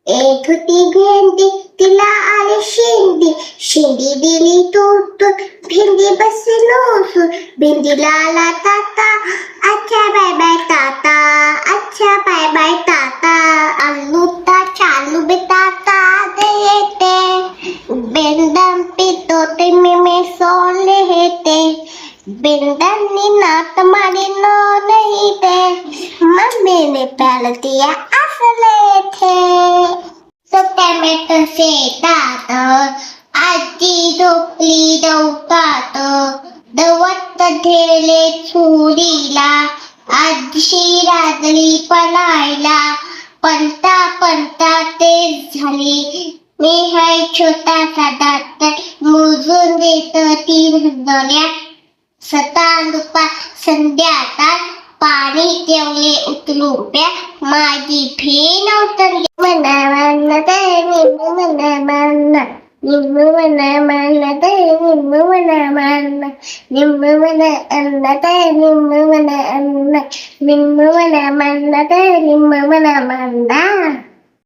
एक होती भेंडी तिला आले शेंडी शेंडी दिली तोडून भेंडी बसली नोसून भेंडीला आला ताता अच्छा बाय बाय ताता अच्छा बाय बाय ताता आलू ता चालू बे ताता देते बेंदम पितोते में सोले हेते बेंदम नी नात मारी नो नहीं थे मम्मी ने पहले दिया असले थे टोमॅटो शेतात आजी झोपली डोकात दवत ठेवले चुलीला आजी राजली पळायला पंता पंता तेच झाली मी हाय छोटासा दात मोजून देत 3 दोन्या सतानुपा संध्याकाळ पाणी ठेवले उचलून प्या माझी फी नव्हतं मना मना निम्म मना मना निम्म मना मना निम्म मना मना निम्म मना अन्ना निम्म मना अन्ना निम्म मना मना निम्म मना मना